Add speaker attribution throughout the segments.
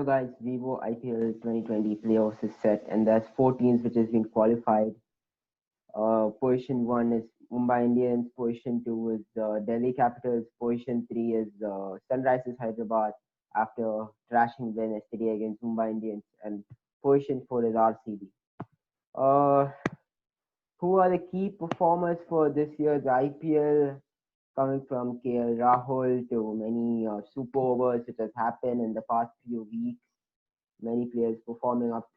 Speaker 1: Guys, Vivo IPL 2020 playoffs is set, and there's four teams which has been qualified. Position one is Mumbai Indians. Position two is Delhi Capitals. Position three is Sunrisers Hyderabad after thrashing win yesterday against Mumbai Indians, and position four is RCB. Uh, who are the key performers for this year's IPL? Coming from KL Rahul to many super overs which has happened in the past few weeks, many players performing up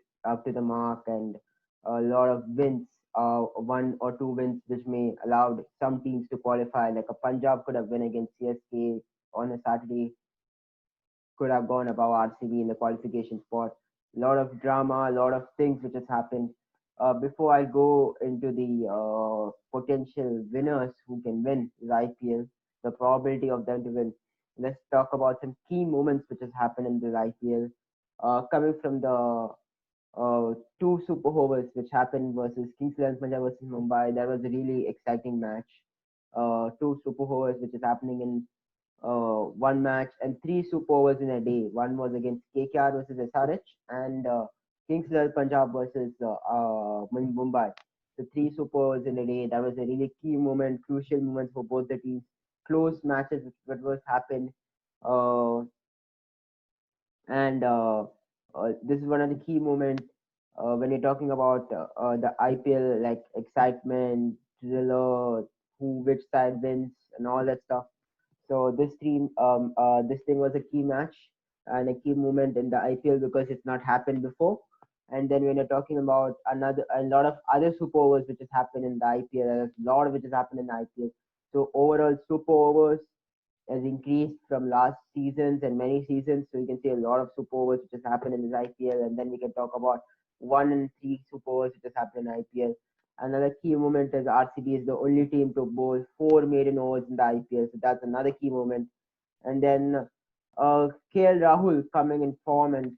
Speaker 1: to the mark, and a lot of wins, one or two wins which may allowed some teams to qualify. Like a Punjab could have won against CSK on a Saturday, could have gone above RCB in the qualification spot. A lot of drama, a lot of things which has happened. Before I go into the potential winners who can win the IPL, the probability of them to win, let's talk about some key moments which has happened in this IPL. Coming from the two super overs which happened versus Kings 11 Punjab versus Mumbai, that was a really exciting match. Two super overs which is happening in one match, and three super overs in a day. One was against KKR versus SRH, and Kings 11 Punjab versus Mumbai. So three super overs in a day. That was a really key moment, crucial moments for both the teams. Close matches which was happened. Uh, and this is one of the key moments when you're talking about the IPL, like excitement, thriller, who which side wins, and all that stuff. So this thing was a key match and a key moment in the IPL because it's not happened before. And then when you're talking about a lot of other super overs which has happened in the IPL, there's a lot which has happened in the IPL. So overall, super overs has increased from last seasons and many seasons. So you can see a lot of super overs which has happened in this IPL, and then we can talk about 1 and 3 super overs which has happened in IPL. Another key moment is RCB is the only team to bowl four maiden overs in the IPL, so that's another key moment. And then KL Rahul coming in form and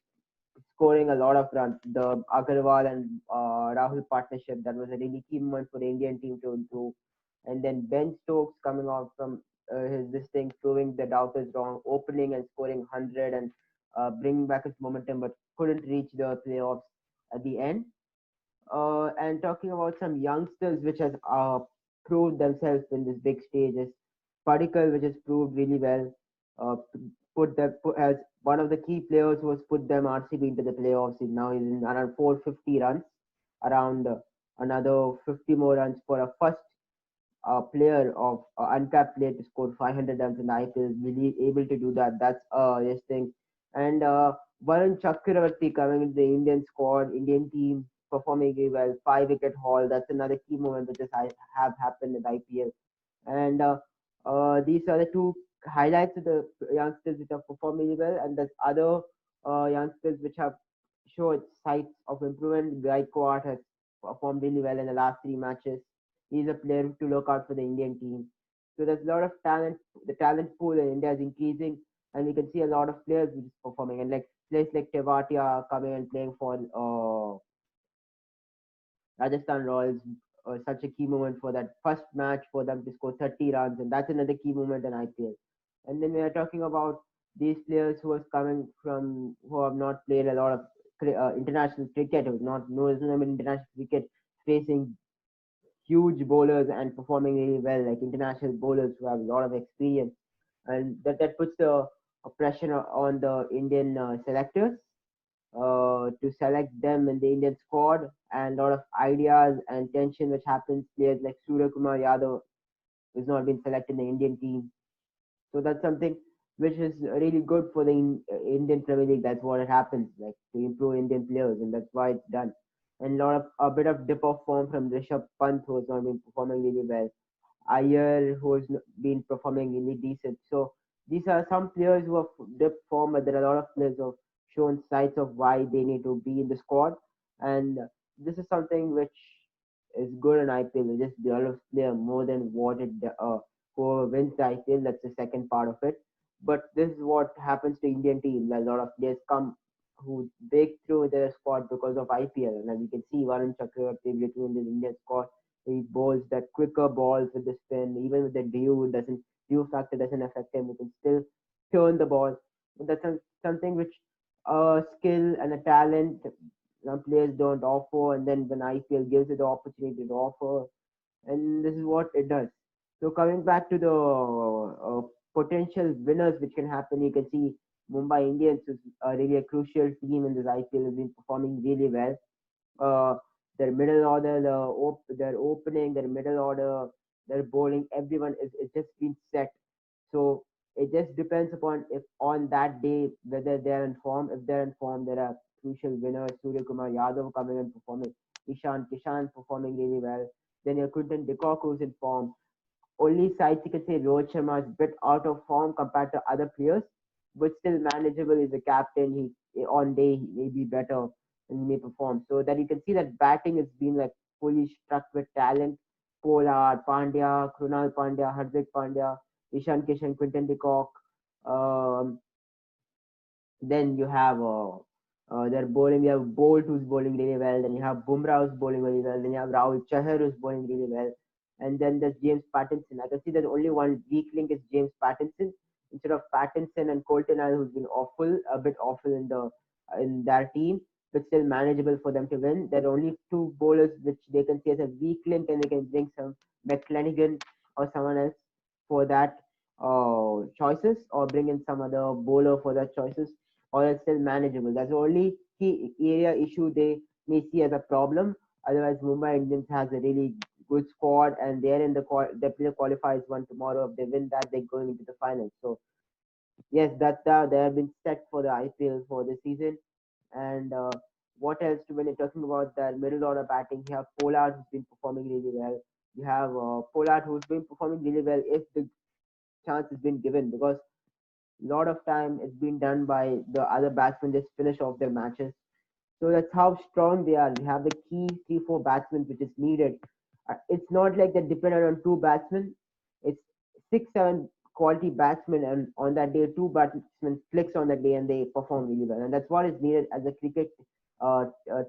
Speaker 1: scoring a lot of runs. The Agarwal and Rahul partnership, that was a really key moment for the Indian team to improve. And then Ben Stokes coming out from his this thing, proving the doubters wrong, opening and scoring 100 and bringing back his momentum, but couldn't reach the playoffs at the end. And talking about some youngsters which has proved themselves in this big stage is Padikkal, which has proved really well. As one of the key players who has put them RCB into the playoffs. Now he's in around 450 runs, around another 50 more runs for a first player of uncapped player to score 500 runs in the IPL is really able to do that. That's yes thing. And Varun Chakravarti coming into the Indian squad, Indian team performing really well, 5 wicket haul. That's another key moment which have happened in the IPL. And these are the two highlights of the youngsters which have performed really well, and there's other youngsters which have showed signs of improvement. Gaikwad has performed really well in the last 3 matches. He's a player to look out for the Indian team. So there's a lot of talent. The talent pool in India is increasing, and we can see a lot of players which is performing. And like players like Tewatia coming and playing for Rajasthan Royals, such a key moment for that first match for them to score 30 runs, and that's another key moment in IPL. And then we are talking about these players who are coming from who have not played a lot of international cricket, who not knows international cricket, facing huge bowlers and performing really well, like international bowlers who have a lot of experience, and that puts a pressure on the Indian selectors to select them in the Indian squad, and a lot of ideas and tension which happens. Players like Surya Kumar Yadav is not been selected in the Indian team, so that's something which is really good for the Indian Premier League. That's what it happens, like to improve Indian players, and that's why it's done. And a bit of dip of form from Rishabh Pant, who has not been performing really well. Iyer, who has been performing really decent. So these are some players who have dipped form, but there are a lot of players who have shown signs of why they need to be in the squad. And this is something which is good in IPL. It just develops player more than what it whoever wins the IPL. That's the second part of it. But this is what happens to Indian team. A lot of players come who break through their squad because of IPL. And as you can see, Varun Chakravarti breaking in the Indian squad. He bowls that quicker balls with the spin, even with the dew factor doesn't affect him. He can still turn the ball. That's something which a skill and a talent players don't offer, and then when IPL gives it the opportunity to offer, and this is what it does. So coming back to the potential winners which can happen, you can see Mumbai Indians is really a crucial team in this IPL, has been performing really well. uh, their middle order, their opening, their middle order, their bowling, everyone is just been set. So it just depends upon if on that day whether they're in form. If they're in form, there are crucial winners. Surya Kumar Yadav coming and performing. Ishan Kishan performing really well. Then your Quinton de Kock who's in form. Only sides you can say Rohit Sharma is a bit out of form compared to other players, but still manageable. He's a captain. He on day he may be better and he may perform. So that you can see that batting has been like fully struck with talent. Pollard, Pandya, Krunal Pandya, Hardik Pandya, Ishan Kishan, Quinton de Kock. Um, then you have their bowling. You have Bolt who's bowling really well. Then you have Bumrah who's bowling really well. Then you have Rahul Chahar who's bowling really well. And then there's James Pattinson. I can see that only one weak link is James Pattinson. Instead of Pattinson and Colton Isle, who's been awful, a bit awful in their team, but still manageable for them to win. There are only two bowlers which they can see as a weak link, and they can bring some McClanagan or someone else for that choices, or bring in some other bowler for that choices, or it's still manageable. That's the only key area issue they may see as a problem. Otherwise, Mumbai Indians has a really good squad, and they're in the player qualifies one tomorrow. If they win that, they're going into the finals. So yes, they have been set for the IPL for the season. And what else? When you're talking about the middle order batting, you have Pollard who's been performing really well. You have Pollard who's been performing really well if the chance has been given, because lot of time it's been done by the other batsmen just finish off their matches. So that's how strong they are. We have the key 3-4 batsmen which is needed. It's not like they're dependent on two batsmen. It's 6-7 quality batsmen, and on that day, two batsmen clicks on that day and they perform really well. And that's what is needed as a cricket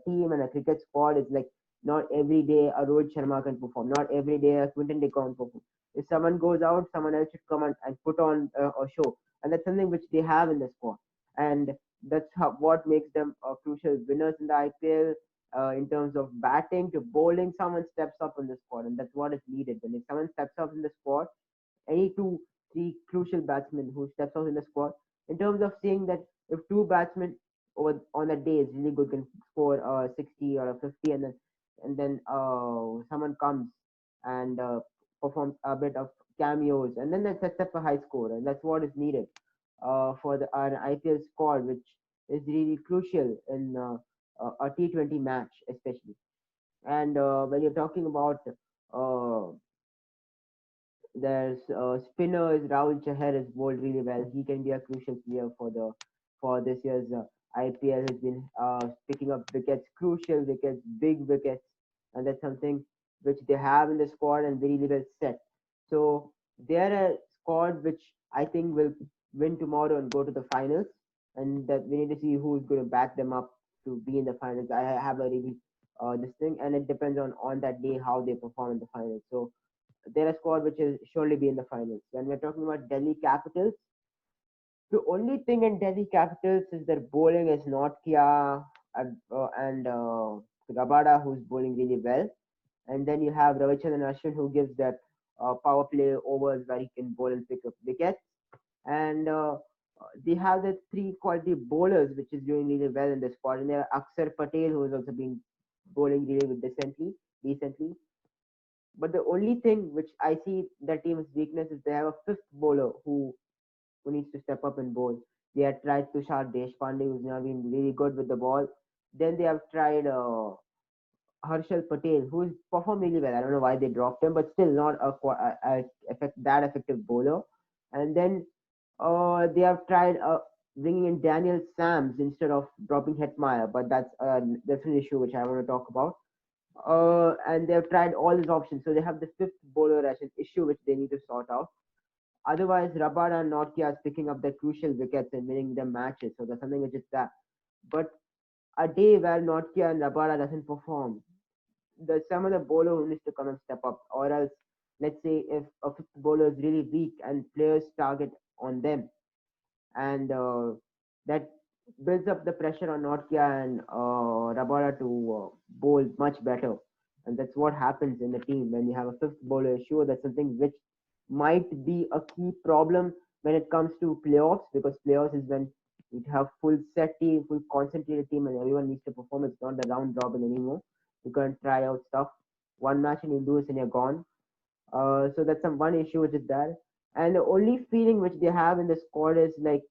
Speaker 1: team and a cricket squad. It's like not every day a Rohit Sharma can perform. Not every day a Quinton de Kock can perform. If someone goes out, someone else should come and put on a show, and that's something which they have in the squad. And that's what makes them crucial winners in the IPL. In terms of batting to bowling, someone steps up in the squad, and that's what is needed. When if someone steps up in the squad, any two, three crucial batsmen who steps out in the squad, in terms of saying that if two batsmen over on a day is really good, can score 60 or a 50, and then someone comes and performs a bit of cameos, and then that sets up a high score, and that's what is needed for the an IPL squad, which is really crucial in a T20 match, especially. And when you're talking about uh, there's spinners. Rahul Chahar has bowled really well. He can be a crucial player for this year's IPL. Has been picking up wickets, crucial wickets, big wickets, and that's something which they have in the squad and very well set. So they're a squad which I think will win tomorrow and go to the finals. And that we need to see who's going to back them up to be in the finals. I have a really this thing, and it depends on that day how they perform in the finals. So they're a squad which will surely be in the finals. When we're talking about Delhi Capitals, the only thing in Delhi Capitals is their bowling is Notkia and Rabada, who's bowling really well. And then you have Ravichandran Ashwin, who gives that power play overs where he can bowl and pick up wickets. And they have the three quality bowlers, which is doing really well in the squad. And there are Akshar Patel, who has also been bowling really decently. But the only thing which I see their team's weakness is they have a fifth bowler who needs to step up and bowl. They have tried Tushar Deshpande, who's now been really good with the ball. Then they have tried Harshal Patel, who's performed really well. I don't know why they dropped him, but still not that effective bowler. And then they have tried bringing in Daniel Sams instead of dropping Hetmeyer, but that's a different issue which I want to talk about. And they've tried all these options. So they have the fifth bowler as an issue which they need to sort out. Otherwise, Rabada and Nortje is picking up the crucial wickets and winning the matches. So that's something which is that. But a day where Nortje and Rabada doesn't perform, there's some other bowler who needs to come and step up. Or else, let's say if a fifth bowler is really weak and players target on them, and that builds up the pressure on Nokia and Rabada to bowl much better. And that's what happens in the team when you have a fifth bowler. Sure, that's something which might be a key problem when it comes to playoffs, because playoffs is when you have full set team, full concentrated team, and everyone needs to perform. It's not the round robin anymore. You can't try out stuff. One match and you lose and you're gone. So that's some one issue which is there. And the only feeling which they have in the squad is like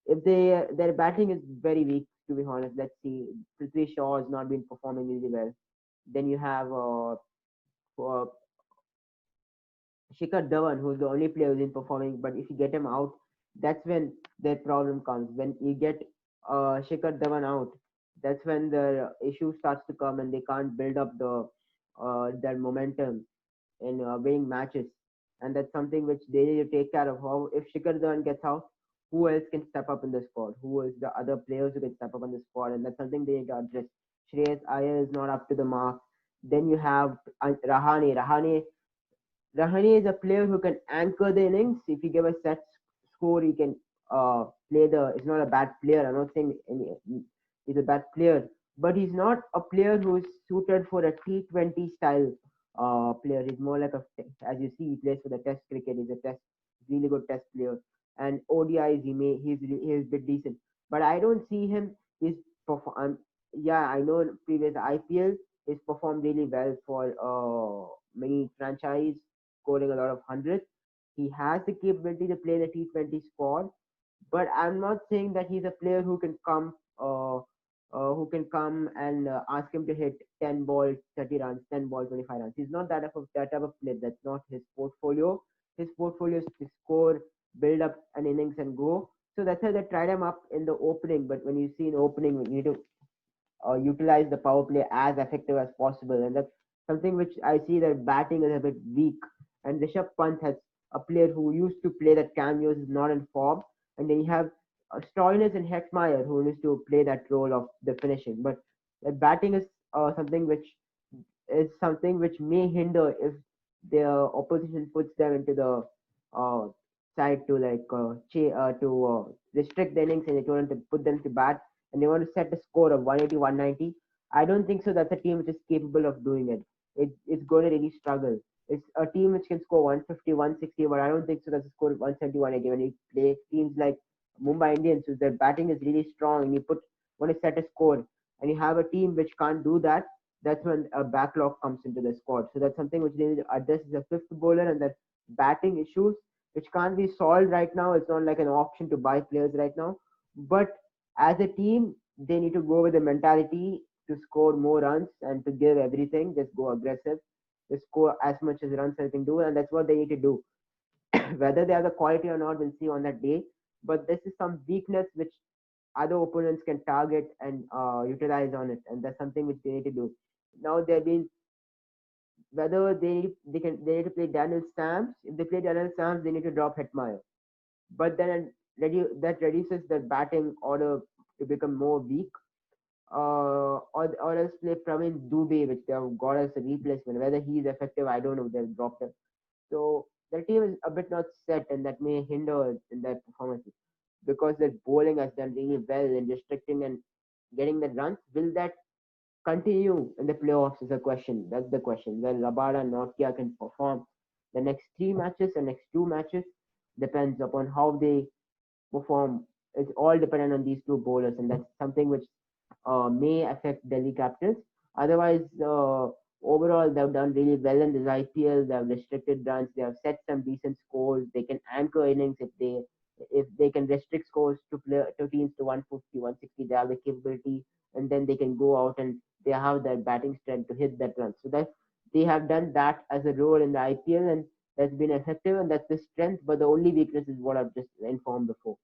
Speaker 1: if their batting is very weak, to be honest. Let's see, Prithvi Shaw has not been performing really well. Then you have Shikhar Dhawan, who's the only player who's been performing. But if you get him out, that's when their problem comes. When you get Shikhar Dhawan out, that's when the issue starts to come, and they can't build up their momentum in winning matches. And that's something which they need to take care of. How if Shikhar Dhawan gets out, who else can step up in the squad? Who is the other players who can step up in the squad? And that's something they need to address. Shreyas Iyer is not up to the mark. Then you have Rahane. Rahane is a player who can anchor the innings. If you give a set score, he can play the. He's not a bad player. I'm not saying he's a bad player, but he's not a player who's suited for a T20 style player. He's more like a, as you see, he plays for the Test cricket. He's a Test, really good Test player. And ODIs, he's a bit decent, but I don't see him. He's perform. Yeah, I know in previous IPL he's performed really well for many franchise, scoring a lot of hundreds. He has the capability to play the T20 squad, but I'm not saying that he's a player who can come and ask him to hit 10 ball 30 runs, 10 ball 25 runs. He's not that type of player. That's not his portfolio. His portfolio is to score, build up an innings and go. So that's why they tried him up in the opening. But when you see in opening, you need to utilize the power play as effective as possible. And that's something which I see that batting is a bit weak. And Rishabh Pant has a player who used to play that cameos is not in form. And then you have Stoinis and Hetmeyer who used to play that role of the finishing. But the batting is something which may hinder if the opposition puts them into the uh, side to restrict the innings and they want to put them to bat and they want to set a score of 180, 190. I don't think so. That's a team which is capable of doing it. It's going to really struggle. It's a team which can score 150, 160, but I don't think so. That's a score 170, 180. When you play teams like Mumbai Indians, whose their batting is really strong, and you want to set a score, and you have a team which can't do that, that's when a backlog comes into the squad. So that's something which they need to address as a fifth bowler and that batting issues which can't be solved right now. It's not like an option to buy players right now. But as a team, they need to go with the mentality to score more runs and to give everything. Just go aggressive. Just score as much as runs as they can do, and that's what they need to do. Whether they have the quality or not, we'll see on that day. But this is some weakness which other opponents can target and utilize on it, and that's something which they need to do. Now they've been whether they need to play Daniel Sams. If they play Daniel Sams, they need to drop Hetmeyer. But then that reduces the batting order to become more weak. Or else play Praveen Dubey, which they have got as a replacement. Whether he is effective, I don't know. They've dropped him. So their team is a bit not set, and that may hinder in their performances because their bowling has done really well in restricting and getting the runs. Will that continue in the playoffs is a question. That's the question. Well, Rabada and Nokia can perform the next three matches and next two matches depends upon how they perform. It's all dependent on these two bowlers, and that's something which may affect Delhi Capitals. Otherwise, overall, they've done really well in this IPL. They have restricted runs. They have set some decent scores. They can anchor innings if they can restrict scores to teams to 150, 160. They have the capability, and then they can go out and they have that batting strength to hit that run. So that they have done that as a role in the IPL, and that's been effective, and that's the strength. But the only weakness is what I've just informed before.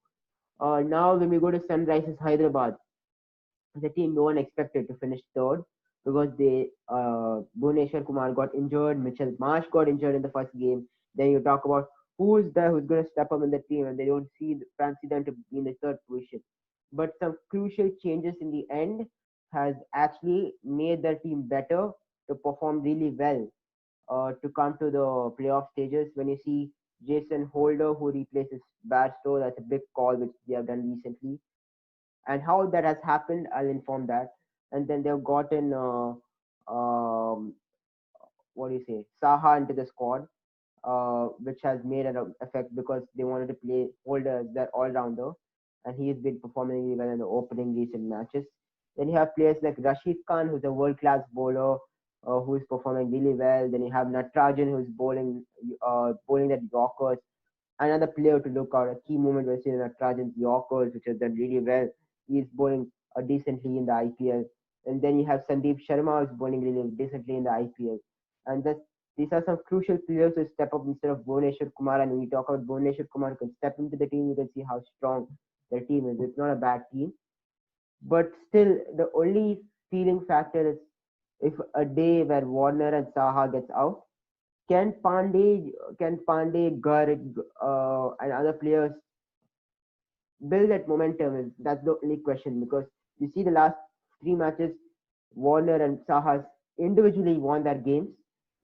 Speaker 1: Now, when we go to Sunrisers Hyderabad, the team no one expected to finish third because Bhuvneshwar Kumar got injured, Mitchell Marsh got injured in the first game. Then you talk about who's going to step up in the team, and they don't fancy them to be in the third position. But some crucial changes in the end has actually made their team better to perform really well to come to the playoff stages. When you see Jason Holder, who replaces Barstow, that's a big call which they have done recently. And how that has happened, I'll inform that. And then they've gotten what do you say, Saha into the squad, which has made an effect because they wanted to play Holder, their all-rounder, and he has been performing really well in the opening recent matches. Then you have players like Rashid Khan, who's a world-class bowler, who is performing really well. Then you have Natarajan, who's bowling that Yorkers. Another player to look out, a key moment was in Natarajan's Yorkers, which has done really well. He is bowling decently in the IPL. And then you have Sandeep Sharma, who's bowling really decently in the IPL. And these are some crucial players who step up instead of Bhuvneshwar Kumar. And when we talk about Bhuvneshwar Kumar, who can step into the team, you can see how strong their team is. It's not a bad team. But still, the only feeling factor is if a day where Warner and Saha gets out, can Pandey, Garg, and other players build that momentum? That's the only question because you see the last three matches, Warner and Saha individually won their games.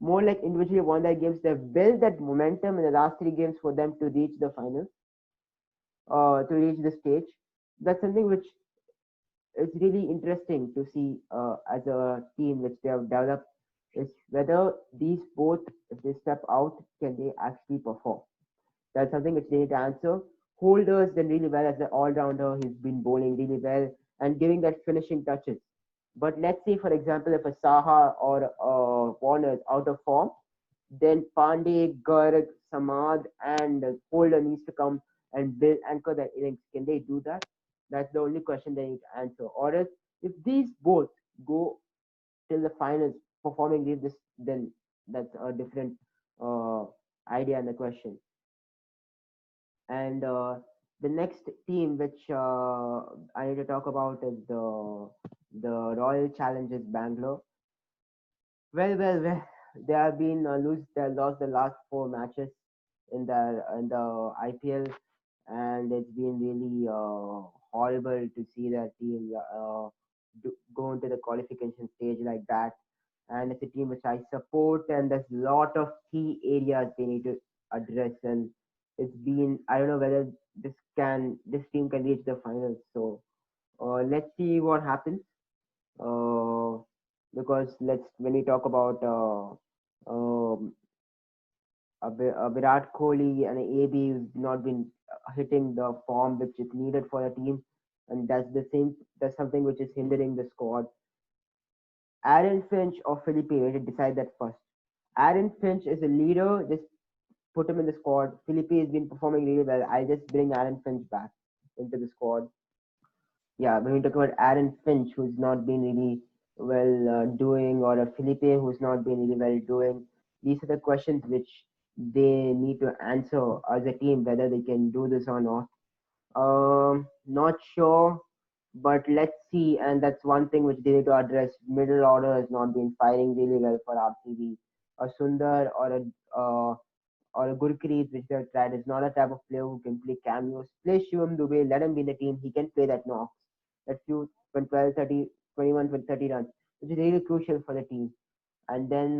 Speaker 1: More like individually won their games. They've built that momentum in the last three games for them to reach the final, to reach the stage. That's something which is really interesting to see as a team which they have developed. Is whether these both, if they step out, can they actually perform? That's something which they need to answer. Holder's done really well as an all-rounder. He's been bowling really well and giving that finishing touches. But let's say, for example, if a Saha or Warner is out of form, then Pandey, Garg, Samad, and Holder needs to come and build anchor that innings. Can they do that? That's the only question they need to answer. Or else, if these both go till the finals performing this, then that's a different uh, idea and the question. And the next team which I need to talk about is the Royal Challengers Bangalore. Well. They have been they lost the last four matches in the IPL, and it's been really horrible to see that team go into the qualification stage like that. And it's a team which I support, and there's a lot of key areas they need to address. And it's been I don't know whether this team can reach the finals. So let's see what happens. Uh, because let's when we talk about Virat Kohli and AB who's not been hitting the form which is needed for the team, and that's something which is hindering the squad. Aaron Finch or Philippe, we need to decide that first. Aaron Finch is a leader. Just put him in the squad. Philippe has been performing really well. I'll just bring Aaron Finch back into the squad. Yeah, when we talk about Aaron Finch, who's not been really well doing, or a Felipe who's not been really well doing, these are the questions which they need to answer as a team whether they can do this or not. Not sure, but let's see. And that's one thing which they need to address. Middle order has not been firing really well for RCB. A Sundar or a Gurpreet, which they've tried, is not a type of player who can play cameos. Play Shivam Dubey, let him be in the team. He can play that knocks, that few 12, 30, 21, 30 runs, which is really crucial for the team. And then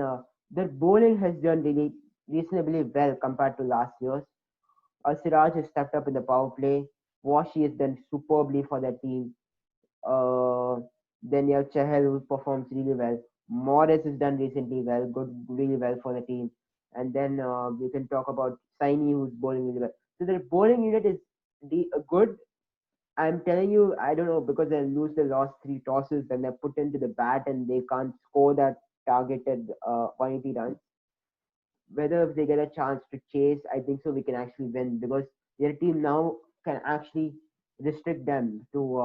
Speaker 1: their bowling has done really reasonably well compared to last year's. Siraj has stepped up in the power play. Washi has done superbly for their team. Uh, then you have Chahal who performs really well. Morris has done recently well, really well for the team. And then we can talk about Saini who's bowling really well. So the bowling unit is good. I'm telling you, I don't know because they lose the last three tosses, then they're put into the bat and they can't score that targeted 180 runs. Whether if they get a chance to chase, I think so we can actually win because their team now can actually restrict them to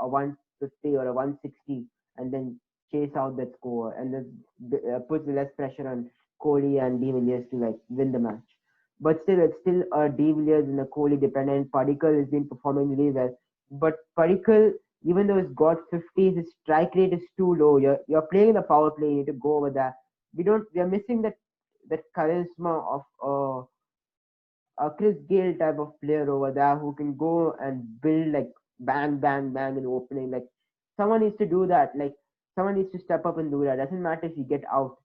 Speaker 1: a 150 or a 160 and then chase out that score and then puts less pressure on Kohli and De Villiers to like win the match. But still, it's still De Villiers and a Kohli dependent. Padikkal has been performing really well, but Padikkal, even though he's got 50s, his strike rate is too low. You're playing in the power play. You need to go over that. We are missing that charisma of a Chris Gale type of player over there who can go and build like bang, bang, bang in the opening. Like someone needs to do that. Like someone needs to step up and do that. Doesn't matter if you get out.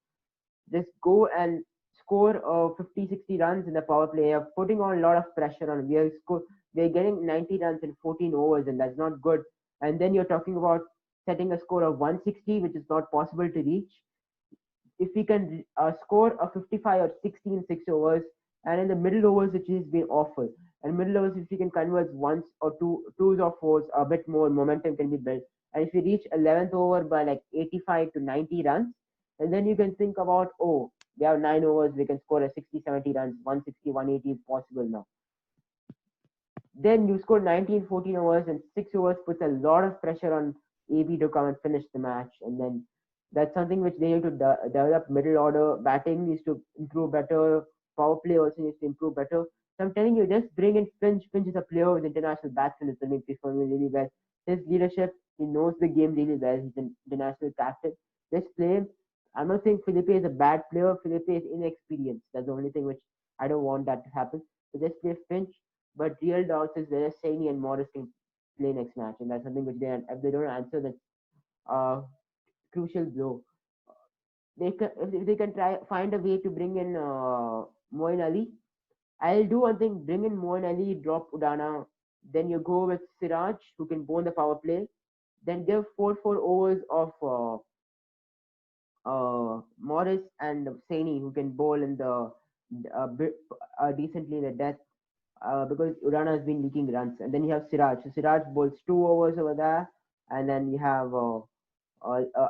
Speaker 1: Just go and score 50, 60 runs in the power play. You're putting on a lot of pressure on. We are getting 90 runs in 14 overs, and that's not good. and then you're talking about setting a score of 160, which is not possible to reach. If we can score a 55 or 60 in 6 overs, and in the middle overs, which is been awful, and middle overs, if we can convert ones or twos or fours, a bit more momentum can be built. And if we reach 11th over by like 85 to 90 runs, and then you can think about, oh, we have 9 overs, we can score a 60, 70 runs, 160, 180 is possible now. Then you score 19, 14 overs, and 6 overs puts a lot of pressure on AB to come and finish the match. And then that's something which they need to develop. Middle order batting needs to improve better. Power play also needs to improve better. So I'm telling you, just bring in Finch. Finch is a player with international batsman who's been performing really well. His leadership, he knows the game really well. He's an international captain. Just play him. I'm not saying Felipe is a bad player. Felipe is inexperienced. That's the only thing which I don't want that to happen. So just play Finch, but real doubts is whether Saini and Morris can play next match, and that's something which if they don't answer, that's a crucial blow. They can, if they can try find a way to bring in Moin Ali. I'll do one thing: bring in Moin Ali, drop Udana, then you go with Siraj, who can bowl the power play. Then give 4 overs of Morris and Saini, who can bowl in the decently in the death, because Urana has been leaking runs. And then you have Siraj. So Siraj bowls 2 overs over there, and then you have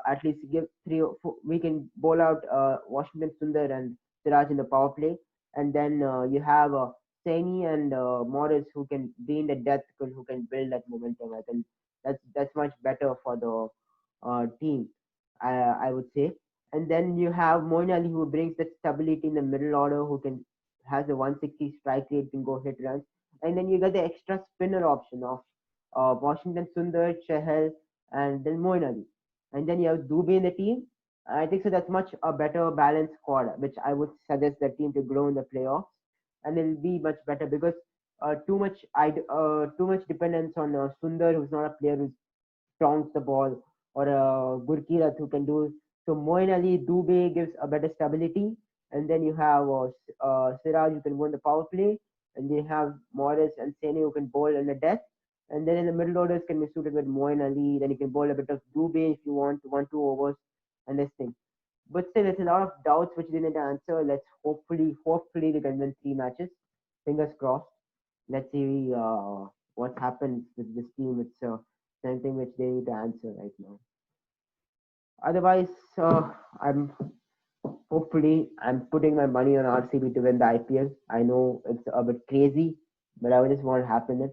Speaker 1: at least give three. Four, we can bowl out Washington Sundar and Siraj in the power play, and then you have Saini and Morris, who can be in the death, because who can build that momentum. I think that's much better for the team. I would say. And then you have Moin Ali, who brings that stability in the middle order, who can has a 160 strike rate, can go hit runs. And then you get the extra spinner option of Washington Sundar, Chahal, and then Moin Ali. And then you have Dubey in the team. I think so. That's much a better balanced squad, which I would suggest the team to grow in the playoffs, and it'll be much better because too much dependence on Sundar, who's not a player who strongs the ball, or Gurkirat, who can do. So Moin Ali, Dubey gives a better stability, and then you have Siraj, who can win the power play, and then you have Morris and Saini, who can bowl in the death, and then in the middle orders can be suited with Moin Ali. Then you can bowl a bit of Dubey if you want, 1 2 overs, and this thing. But still, there's a lot of doubts which they need to answer. Let's hopefully they can win 3 matches. Fingers crossed. Let's see what happens with this team. It's something which they need to answer right now. Otherwise, I'm I'm putting my money on RCB to win the IPL. I know it's a bit crazy, but I just want to happen it.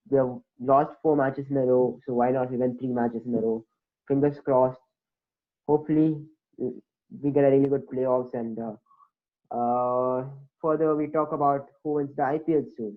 Speaker 1: We have lost 4 matches in a row, so why not we win 3 matches in a row? Fingers crossed. Hopefully, we get a really good playoffs, and further we talk about who wins the IPL soon.